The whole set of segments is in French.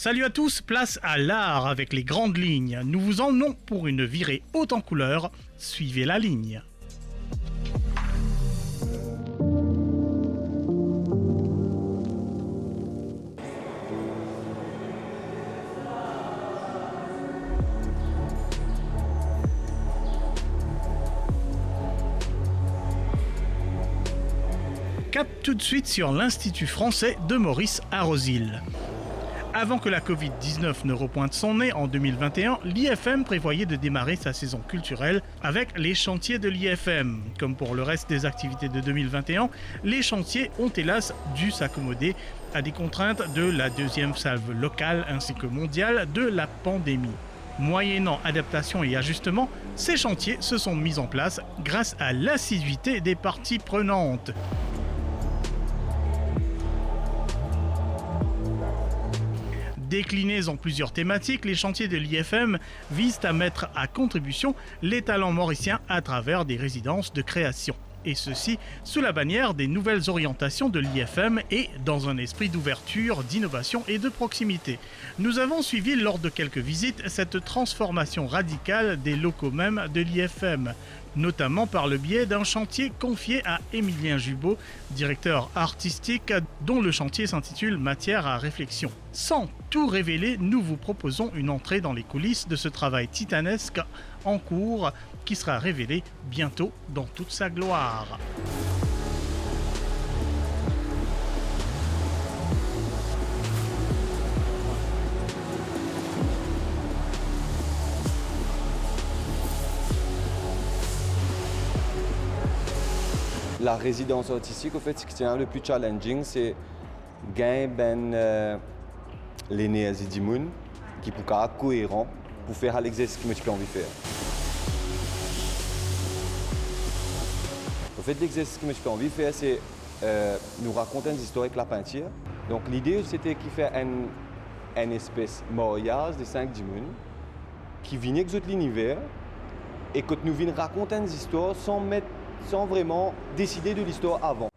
Salut à tous, place à l'art avec les grandes lignes. Nous vous emmenons pour une virée haute en couleurs. Suivez la ligne. Cap tout de suite sur l'Institut français de Maurice à Rosil. Avant que la Covid-19 ne repointe son nez en 2021, l'IFM prévoyait de démarrer sa saison culturelle avec les chantiers de l'IFM. Comme pour le reste des activités de 2021, les chantiers ont hélas dû s'accommoder à des contraintes de la deuxième salve locale ainsi que mondiale de la pandémie. Moyennant adaptation et ajustement, ces chantiers se sont mis en place grâce à l'assiduité des parties prenantes. Déclinés en plusieurs thématiques, les chantiers de l'IFM visent à mettre à contribution les talents mauriciens à travers des résidences de création. Et ceci sous la bannière des nouvelles orientations de l'IFM et dans un esprit d'ouverture, d'innovation et de proximité. Nous avons suivi lors de quelques visites cette transformation radicale des locaux même de l'IFM, notamment par le biais d'un chantier confié à Émilien Jubot, directeur artistique, dont le chantier s'intitule Matière à réflexion. Sans tout révéler, nous vous proposons une entrée dans les coulisses de ce travail titanesque en cours qui sera révélé bientôt dans toute sa gloire. La résidence artistique, en fait, ce qui est le plus challenging, c'est gagner les néazis d'Imoun qui peut être cohérent pour faire l'exercice que tu as envie de faire. En fait, l'exercice que tu as envie de faire, c'est nous raconter des histoires avec la peinture. Donc l'idée, c'était qu'il fait une espèce de mariage des 5 d'Imoun qui vient avec l'univers et que nous venons raconter des histoires sans vraiment décider de l'histoire avant.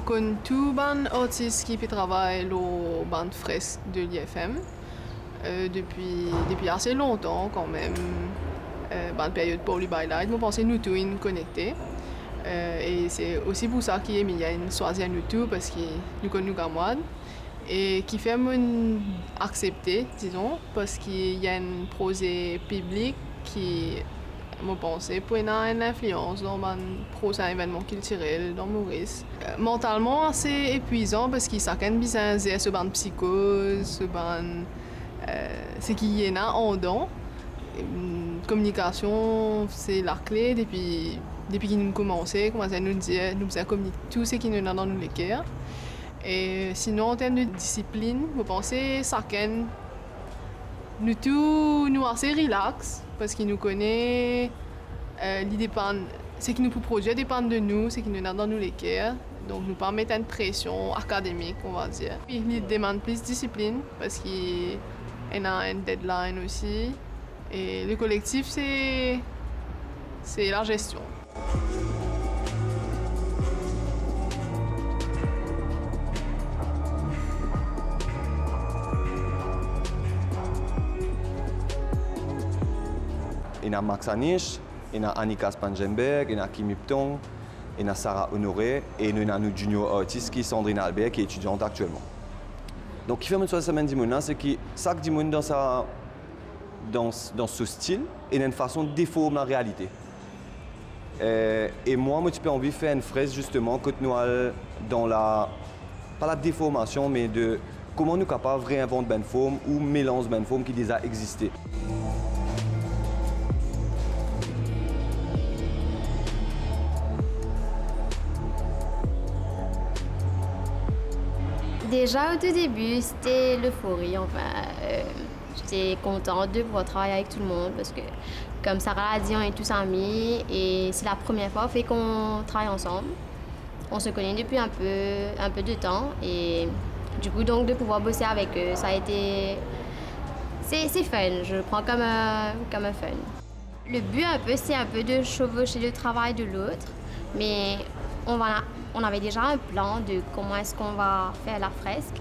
Je connais tous les artistes qui travaillent au band fresque de l'IFM depuis assez longtemps quand même. Dans la période Pauli Bylight, je pense que nous tous sommes connectés. Et c'est aussi pour ça qu'il y a une choisi nous tous parce que nous connaissons Gamouad et qui fait accepter, disons, parce qu'il y a un projet public qui, je pense, peut avoir une influence dans un prochain événement culturel dans Maurice. Mentalement, assez épuisant parce qu'il y a un business, ce band psychose, ce qu'il y a en dedans. Communication, c'est la clé depuis que nous commençons à nous dire, nous faisons communiquer tout ce qui nous est dans nos cœurs. Et sinon, en termes de discipline, je pense que chacun, nous tous, nous assez relax parce qu'il nous connaît, ce qui nous peut produire dépend de nous, ce qui nous est dans nos cœurs. Donc, nous pas mettre une pression académique, on va dire. Il demande plus de discipline parce qu'il y a une deadline aussi. Et le collectif, c'est la gestion. Il y a Max Anish, il y a Annika Spangenberg, il y a Kim Ipton, il y a Sarah Honoré et il y a notre junior artiste qui est Sandrine Albert qui est étudiante actuellement. Donc, ce qui fait une semaine d'Imoun, c'est que chaque Dimoun dans ce style et d'une façon de déformer la réalité. Et moi, j'ai envie de faire une fraise justement que nous dans pas la déformation, mais de comment nous sommes capables de réinventer une forme ou mélanger une forme qui déjà existé. Déjà au tout début, c'était l'euphorie. J'étais contente de pouvoir travailler avec tout le monde parce que, comme Sarah l'a dit, on est tous amis et c'est la première fois qu'on travaille ensemble. on se connaît depuis un peu de temps et du coup, donc, de pouvoir bosser avec eux, ça a été... C'est fun, je le prends comme un fun. Le but, c'est un peu de chevaucher le travail de l'autre, mais on avait déjà un plan de comment est-ce qu'on va faire la fresque.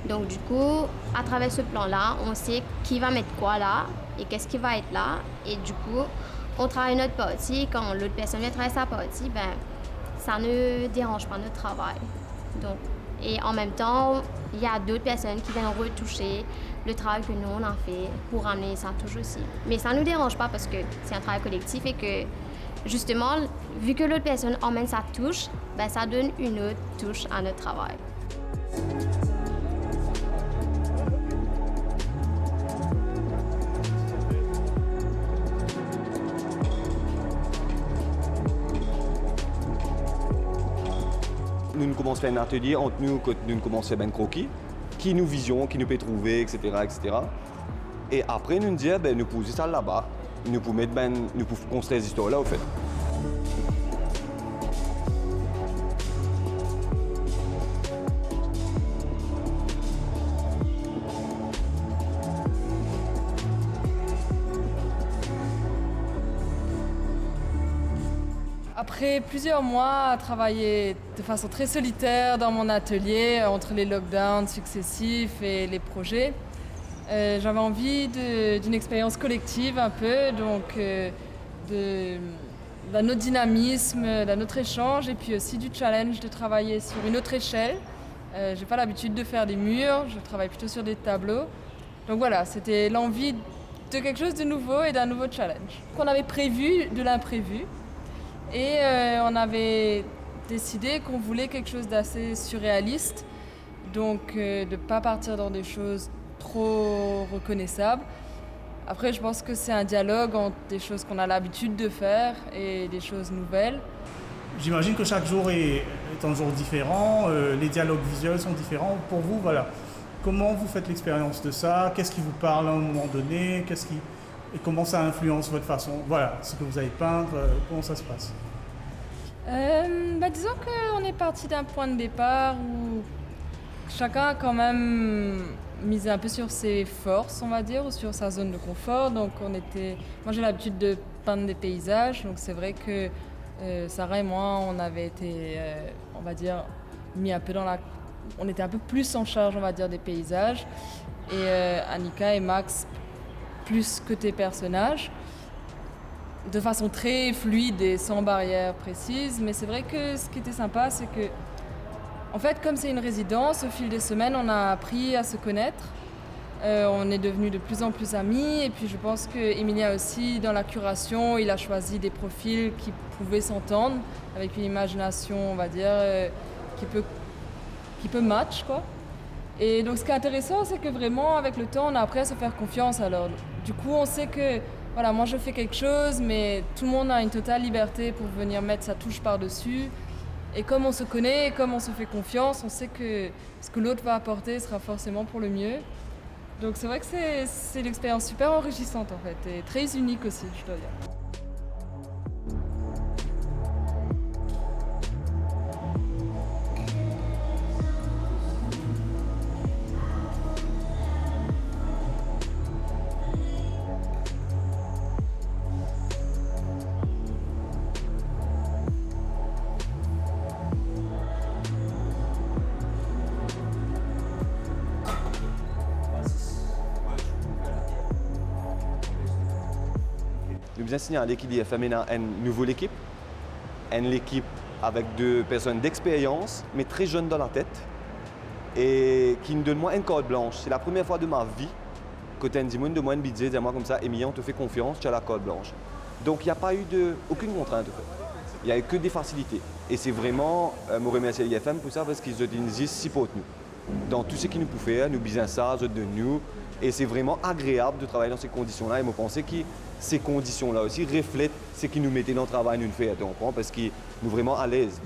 Donc, du coup, à travers ce plan-là, on sait qui va mettre quoi là et qu'est-ce qui va être là. Et du coup, on travaille notre partie. Quand l'autre personne vient travailler sa partie, ça ne dérange pas notre travail. Donc, et en même temps, il y a d'autres personnes qui viennent retoucher le travail que nous, on a fait pour ramener sa touche aussi. Mais ça ne nous dérange pas parce que c'est un travail collectif et que, justement, vu que l'autre personne emmène sa touche, ça donne une autre touche à notre travail. Nous commençons à faire un atelier entre nous, quand nous commençons à faire un croquis, qui nous vision, qui nous peut trouver, etc., etc. Et après, nous disons, nous pouvons ça là-bas, nous pouvons construire ces histoires-là, au fait. Après plusieurs mois à travailler de façon très solitaire dans mon atelier, entre les lockdowns successifs et les projets, j'avais envie d'une expérience collective un peu, donc d'un autre dynamisme, d'un autre échange et puis aussi du challenge de travailler sur une autre échelle. J'ai pas l'habitude de faire des murs, je travaille plutôt sur des tableaux. Donc voilà, c'était l'envie de quelque chose de nouveau et d'un nouveau challenge. On avait prévu de l'imprévu. Et on avait décidé qu'on voulait quelque chose d'assez surréaliste, donc de ne pas partir dans des choses trop reconnaissables. Après, je pense que c'est un dialogue entre des choses qu'on a l'habitude de faire et des choses nouvelles. J'imagine que chaque jour est un jour différent, les dialogues visuels sont différents. Pour vous, voilà, comment vous faites l'expérience de ça? Qu'est-ce qui vous parle à un moment donné? Et comment ça influence votre façon, voilà, ce que vous allez peindre, comment ça se passe? Disons qu'on est parti d'un point de départ où chacun a quand même misé un peu sur ses forces, on va dire, ou sur sa zone de confort. Donc moi j'ai l'habitude de peindre des paysages, donc c'est vrai que Sarah et moi, on avait été, on va dire, mis un peu on était un peu plus en charge, on va dire, des paysages. Et Annika et Max plus que tes personnages, de façon très fluide et sans barrière précise. Mais c'est vrai que ce qui était sympa, c'est que, en fait, comme c'est une résidence, au fil des semaines, on a appris à se connaître. On est devenus de plus en plus amis. Et puis je pense qu'Emilia aussi, dans la curation, il a choisi des profils qui pouvaient s'entendre, avec une imagination, on va dire, qui peut match, quoi. Et donc ce qui est intéressant, c'est que vraiment, avec le temps, on a appris à se faire confiance. Alors, du coup, on sait que, voilà, moi je fais quelque chose, mais tout le monde a une totale liberté pour venir mettre sa touche par-dessus. Et comme on se connaît, et comme on se fait confiance, on sait que ce que l'autre va apporter sera forcément pour le mieux. Donc c'est vrai que c'est une expérience super enrichissante, en fait, et très unique aussi, je dois dire. Nous avons signalé qu'il y a une nouvelle équipe, une équipe avec 2 personnes d'expérience, mais très jeunes dans la tête, et qui nous donne moi une carte blanche. C'est la première fois de ma vie que tu as dit de moi une bidée, dis-moi comme ça, Emilia, on te fait confiance, tu as la carte blanche. Donc il n'y a pas eu aucune contrainte, en fait. Il n'y a eu que des facilités. Et c'est vraiment, je remercie l'IFM pour ça, parce qu'ils ont dit si pour nous. Dans tout ce qu'ils nous pouvaient faire, nous bisons ça, de nous. Et c'est vraiment agréable de travailler dans ces conditions-là. Et je pense que ces conditions-là aussi reflètent ce qui nous mettait dans le travail, nous fait, parce qu'ils nous vraiment à l'aise.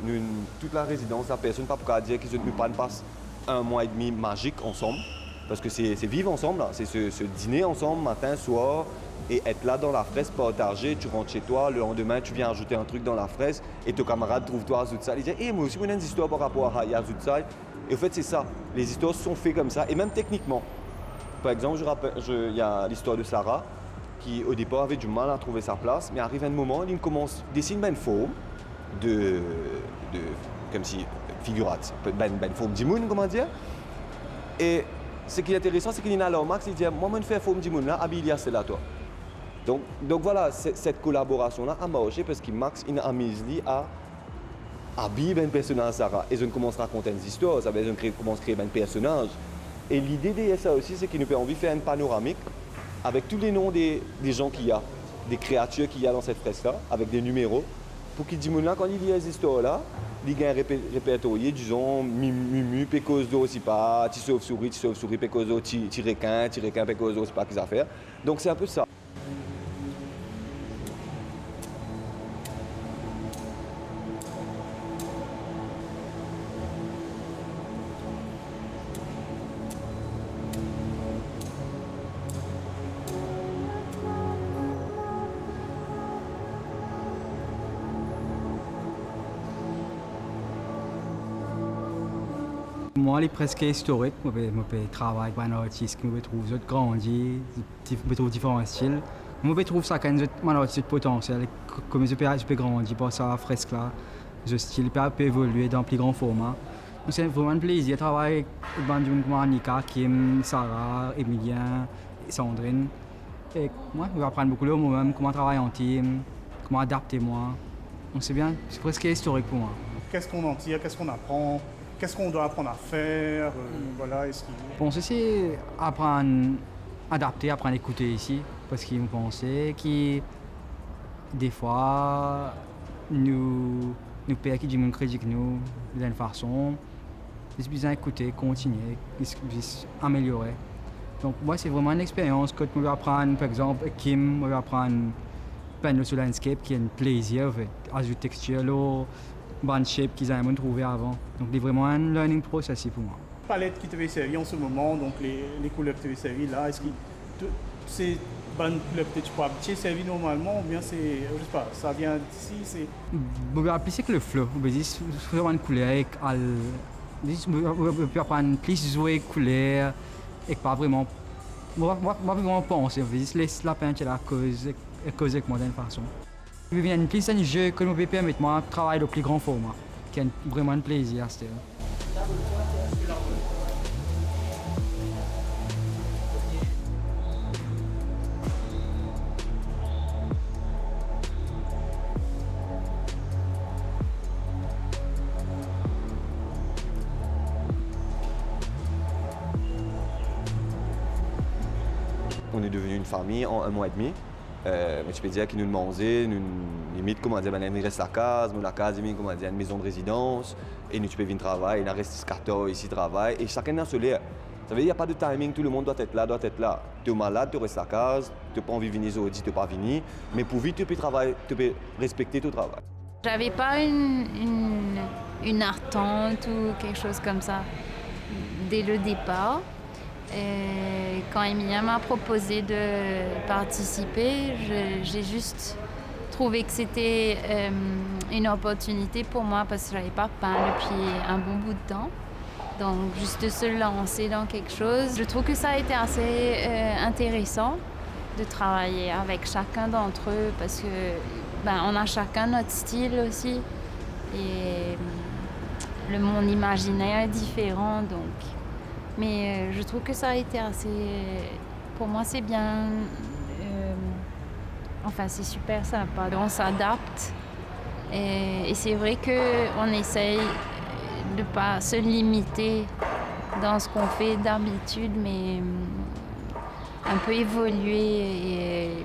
Toute la résidence, la personne ne peut pas dire qu'ils nous passent 1 mois et demi magique ensemble, parce que c'est vivre ensemble, c'est se dîner ensemble, matin, soir, et être là dans la fraise, partager, tu rentres chez toi, le lendemain tu viens ajouter un truc dans la fraise et ton camarade trouve toi à Zoutsal, il dit hey, moi aussi j'ai une histoire par rapport à Zoutsal. Et en fait c'est ça, les histoires sont faites comme ça et même techniquement. Par exemple, il y a l'histoire de Sarah qui au départ avait du mal à trouver sa place, mais arrive un moment, il commence à dessiner une forme comme si figurate, une forme d'imoun, comment dire. Et ce qui est intéressant, c'est qu'il y a là Max, il dit moi je fais une forme d'imoun là, habille c'est là toi. Donc voilà, cette collaboration-là a marché parce que Max il a mis à habiller un personnage Sarah. Et je commence à raconter une histoire, ça veut dire je commence à créer un personnage. Et l'idée de ça aussi, c'est qu'il nous fait envie de faire une panoramique avec tous les noms des gens qu'il y a, des créatures qu'il y a dans cette fresque-là, avec des numéros, pour qu'il dise là, quand il lit ces histoires-là, il y a un répertorié, disons, Mumu, Pécozo, aussi pas, ti sauve-souris, Pécozo, ti requin, Pécozo, c'est pas qu'ils affaires. Donc c'est un peu ça. Moi, les presque historiques, je travaille avec un artiste, je trouve grandi, je trouve différents styles. Je trouve ça quand un artiste potentiel, comme je peux grandir par ça fresque là, ce style peut évoluer dans plus grand format. C'est vraiment un plaisir de travailler avec des gens comme Annika, Kim, Sarah, Emilien, Sandrine. Et moi, je vais apprendre beaucoup de moi-même, comment travailler en team, comment adapter moi. Donc c'est bien, c'est presque historique pour moi. Qu'est-ce qu'on en tire, qu'est-ce qu'on apprend? Qu'est-ce qu'on doit apprendre à faire? Voilà, Bon, c'est apprendre à adapter, apprendre à écouter ici, parce qu'ils me pensaient que des fois, nous payons qui nous crédit que nous, d'une façon, ils besoin d'écouter, continuer, améliorer. Donc moi, c'est vraiment une expérience que je vais apprendre, par exemple, Kim, je vais apprendre peindre sur landscape, qui est un plaisir, ajouter texture, band shape qu'ils avaient trouvé avant. Donc c'est vraiment un learning process pour moi. La palette qui te fait servir en ce moment, donc les couleurs que tu te servir là, est-ce que c'est bonne couleur que tu peux habituer servir normalement ou bien c'est, je sais pas, ça vient d'ici, c'est... Je vais appliquer que le flow, je vais faire une couleur, je peux apprendre plus jouer couleur et pas vraiment, je vais vraiment penser, je vais laisser la peinture à cause avec moi d'une façon. Je viens plus un jeu que me permet de travailler au plus grand format, qui est vraiment un plaisir. On est devenu une famille en 1 mois et demi. Mais tu peux dire qu'ils nous demandaient, nous limite comment dire, il reste la case, comment dire, une maison de résidence, et nous tu peux venir travailler, il reste 14 ici travail, et chacun dans ce lieu. Ça veut dire qu'il n'y a pas de timing, tout le monde doit être là. Tu es malade, tu restes la case, tu n'as pas envie de venir aujourd'hui, tu n'es pas venir, mais pour vite tu peux travailler, tu peux respecter ton travail. J'avais pas une attente ou quelque chose comme ça dès le départ. Et quand Emilia m'a proposé de participer, j'ai juste trouvé que c'était une opportunité pour moi parce que je n'avais pas peint depuis un bon bout de temps. Donc juste de se lancer dans quelque chose. Je trouve que ça a été assez intéressant de travailler avec chacun d'entre eux parce que on a chacun notre style aussi et mon imaginaire est différent donc. Mais je trouve que ça a été assez... Pour moi, c'est bien... c'est super sympa. On s'adapte. Et c'est vrai qu'on essaye de ne pas se limiter dans ce qu'on fait d'habitude, mais un peu évoluer et...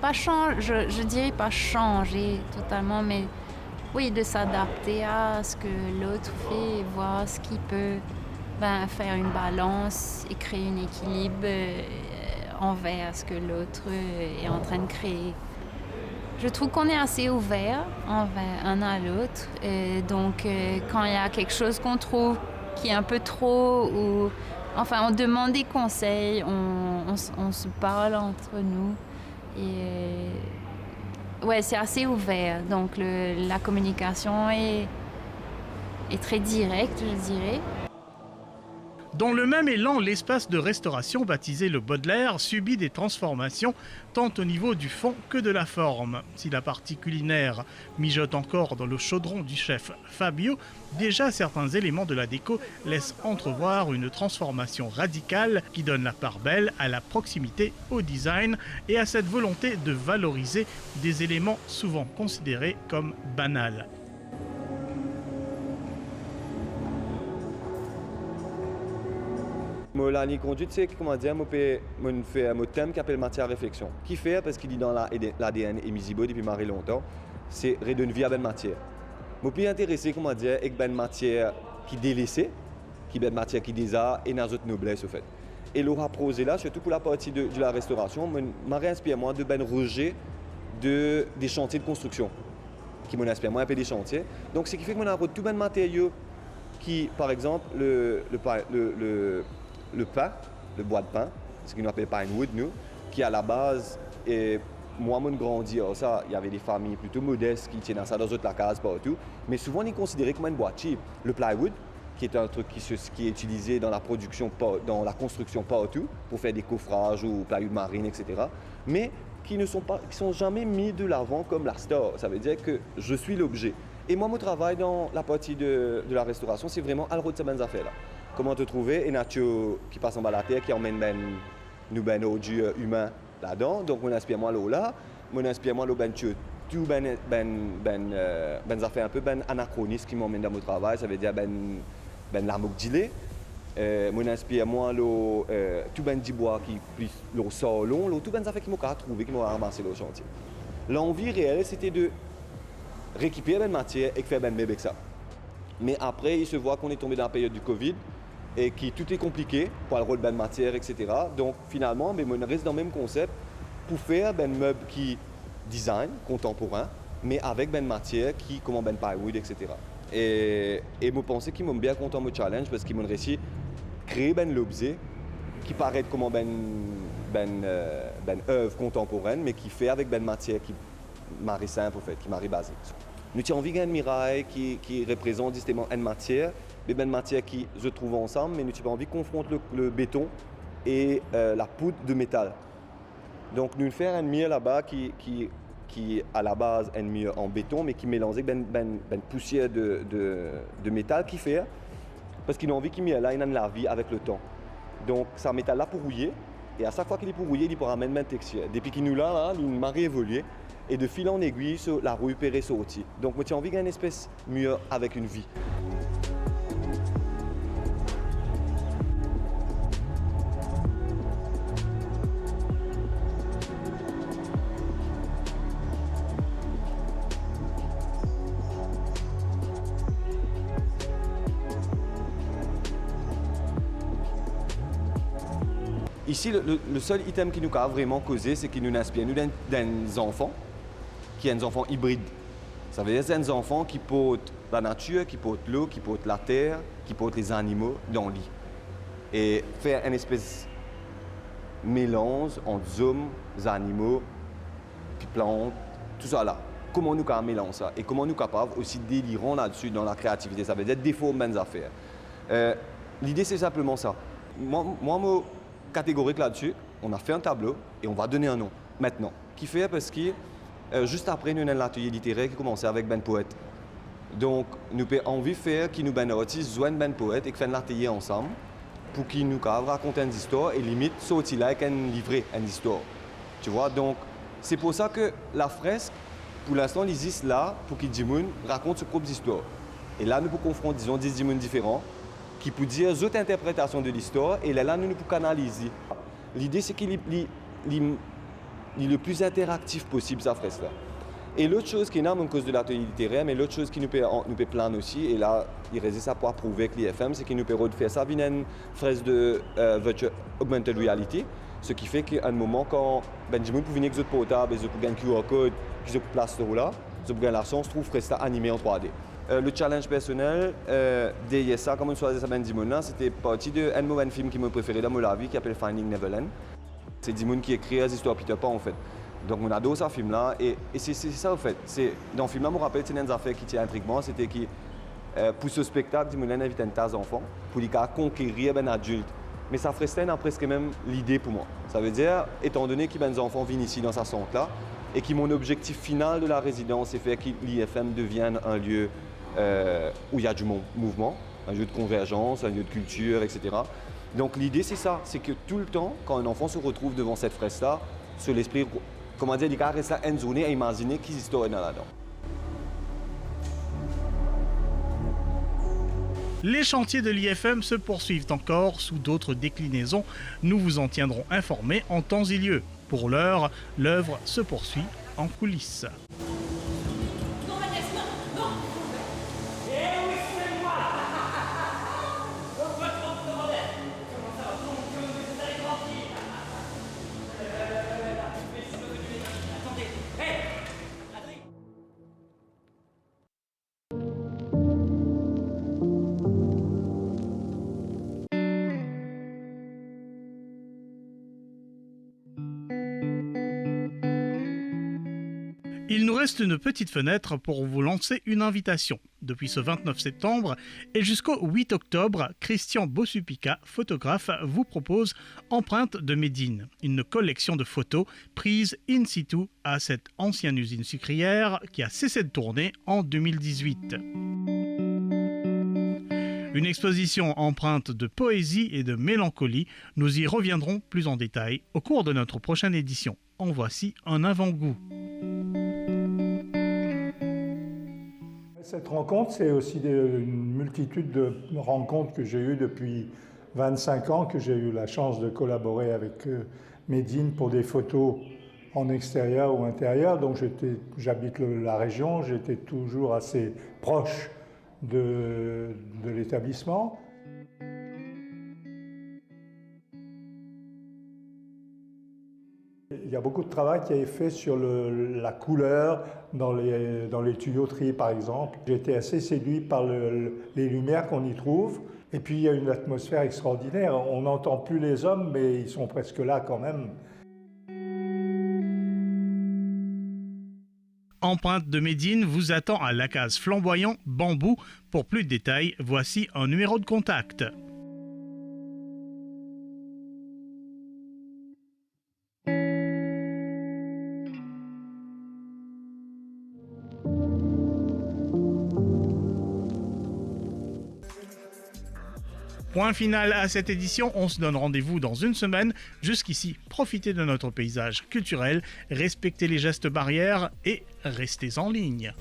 je dirais pas changer totalement, mais oui, de s'adapter à ce que l'autre fait et voir ce qu'il peut... faire une balance et créer un équilibre envers ce que l'autre est en train de créer. Je trouve qu'on est assez ouvert envers un à l'autre. Donc, quand il y a quelque chose qu'on trouve qui est un peu trop ou Enfin, on demande des conseils, on se parle entre nous. Et ouais, c'est assez ouvert. Donc, la communication est très directe, je dirais. Dans le même élan, l'espace de restauration baptisé le Baudelaire subit des transformations tant au niveau du fond que de la forme. Si la partie culinaire mijote encore dans le chaudron du chef Fabio, déjà certains éléments de la déco laissent entrevoir une transformation radicale qui donne la part belle à la proximité, au design et à cette volonté de valoriser des éléments souvent considérés comme banals. L'année conduite, c'est comment dire, je fais un thème qui s'appelle matière à réflexion. Qui fait, parce qu'il est dans l'ADN et Misibo depuis Marie longtemps, c'est redonner vie à une matière. Je suis intéressé, comment dire, avec une matière qui est délaissée, qui est une matière qui est déjà et dans notre noblesse, au fait. Et le rapprocher là, surtout pour la partie de la restauration, m'a inspiré moi de ben rejet des chantiers de construction, qui m'inspire moi un peu des chantiers. Donc, ce qui fait que a tout ben matériaux qui, par exemple, le pain, le bois de pain, ce qu'on appelle pine wood, nous, qui à la base, et moi, mon grandi, ça, il y avait des familles plutôt modestes qui tenaient ça dans d'autres cases partout, mais souvent on est considéré comme un bois cheap. Le plywood, qui est un truc qui est utilisé dans la production, dans la construction partout, pour faire des coffrages ou plywood marine, etc., mais qui ne sont jamais mis de l'avant comme la star. Ça veut dire que je suis l'objet. Et moi, mon travail dans la partie de la restauration, c'est vraiment à l'autre de ces affaires-là. Comment te trouver, et nature qui passe en bas de la terre, qui emmène nous aujourd'hui humains là-dedans. Donc, mon inspire-moi là, mon inspire-moi là, tout affaires un peu anachronistes qui m'emmènent dans mon travail. Ça veut dire l'armoque d'îlet. Mon inspire-moi là, tout du bois qui plus le salon, tout affaires qui m'ont trouvé, qui m'ont ramassé au chantier. L'envie réelle, c'était de récupérer la matière et de faire bébé avec ça. Mais après, il se voit qu'on est tombé dans la période du Covid et que tout est compliqué pour le rôle de matière, etc. Donc finalement, on reste dans le même concept pour faire un meuble qui design, contemporain, mais avec une matière qui comme un plywood, etc. Et je pense qu'ils m'ont bien content mon challenge parce qu'ils m'ont réussi à créer l'objet qui paraît comme une œuvre contemporaine, mais qui fait avec une matière qui marie simple, en fait, qui marie basique. Nous avons envie d'un mirail qui représente justement une matière, mais une matière qui se trouve ensemble, mais nous avons envie de confronter le béton et la poudre de métal. Donc nous faisons un mur là-bas qui à la base un mur en béton, mais qui mélange avec une poussière de métal qui fait, parce qu'il a envie qu'il mette là, il a de la vie avec le temps. Donc ça métal là pour rouiller, et à chaque fois qu'il est pour rouiller, il pourra mettre une texture. Depuis qu'il nous là, il m'a réévolué. Et de fil en aiguille, la roue pérée sortie. Donc, moi, j'ai envie d'une espèce mur avec une vie. Ici, le seul item qui nous a vraiment causé, c'est qu'il nous inspire nous des enfants, qui sont des enfants hybrides. Ça veut dire que c'est des enfants qui portent la nature, qui portent l'eau, qui portent la terre, qui portent les animaux dans le lit. Et faire une espèce de mélange entre hommes, animaux, puis plantes, tout ça là. Comment nous mélanger ça et comment nous capables aussi délirant là-dessus dans la créativité. Ça veut dire déformer des affaires. L'idée, c'est simplement ça. Moi, catégorique là-dessus, on a fait un tableau et on va donner un nom maintenant. Qui fait parce que juste après, nous avons l'atelier littéraire qui commençait avec ben poète. Donc, nous avons envie de faire qui nous ben artistes joignent ben poète et qui font l'atelier ensemble pour qu'ils nous racontent une histoire et limite sortir là avec un livret, une histoire. Tu vois, donc c'est pour ça que la fresque, pour l'instant, elle existe là pour que Dimoun raconte ses propres histoires. Et là, nous pouvons confronter, disons, 10 Dimouns différents qui peuvent dire d'autres interprétations de l'histoire et là, nous pouvons canaliser. L'idée, c'est qu'il est le plus interactif possible, sa fresque-là. Et l'autre chose qui est énorme en cause de l'atelier littéraire, mais l'autre chose qui nous peut plaindre aussi, et là, il résiste à pouvoir prouver avec l'IFM, c'est qu'il nous peut refaire ça via une fresque de virtual augmented reality, ce qui fait qu'à un moment, quand Benjamin peut venir avec d'autres portables, ils ont un QR code, qu'ils ont place là, ils ont la chance de trouver ça animé en 3D. le challenge personnel, derrière ça, comme on choisit ça, c'était partie d'un mauvais film qui m'a préféré dans ma vie, qui s'appelle Finding Neverland. C'est Dimon qui écrit les histoires Peter Pan en fait. Donc on adore ce film-là et c'est ça en fait. Dans le film-là, je me rappelle, c'est une affaire qui tient intriguement, c'était que pour ce spectacle, Dimon invite un tas d'enfants pour les conquérir un adulte. Mais ça ferait presque même l'idée pour moi. Ça veut dire, étant donné que les enfants viennent ici dans sa centre-là, et que mon objectif final de la résidence, c'est faire que l'IFM devienne un lieu où il y a du mouvement, un lieu de convergence, un lieu de culture, etc. Donc l'idée, c'est ça, c'est que tout le temps, quand un enfant se retrouve devant cette fresque-là, sur l'esprit, comment dire, il reste là une journée à imaginer qu'ils histoires là-dedans. Les chantiers de l'IFM se poursuivent encore sous d'autres déclinaisons. Nous vous en tiendrons informés en temps et lieu. Pour l'heure, l'œuvre se poursuit en coulisses. Il nous reste une petite fenêtre pour vous lancer une invitation. Depuis ce 29 septembre et jusqu'au 8 octobre, Christian Bossupica, photographe, vous propose Empreinte de Médine, une collection de photos prises in situ à cette ancienne usine sucrière qui a cessé de tourner en 2018. Une exposition empreinte de poésie et de mélancolie. Nous y reviendrons plus en détail au cours de notre prochaine édition. En voici un avant-goût. Cette rencontre, c'est aussi une multitude de rencontres que j'ai eues depuis 25 ans, que j'ai eu la chance de collaborer avec Médine pour des photos en extérieur ou intérieur. Donc j'habite la région, j'étais toujours assez proche de l'établissement. Il y a beaucoup de travail qui est fait sur la couleur dans les tuyauteries, par exemple. J'ai été assez séduit par les lumières qu'on y trouve. Et puis, il y a une atmosphère extraordinaire. On n'entend plus les hommes, mais ils sont presque là quand même. Empreinte de Médine vous attend à la case Flamboyant Bambou. Pour plus de détails, voici un numéro de contact. Point final à cette édition, on se donne rendez-vous dans une semaine. Jusqu'ici, profitez de notre paysage culturel, respectez les gestes barrières et restez en ligne.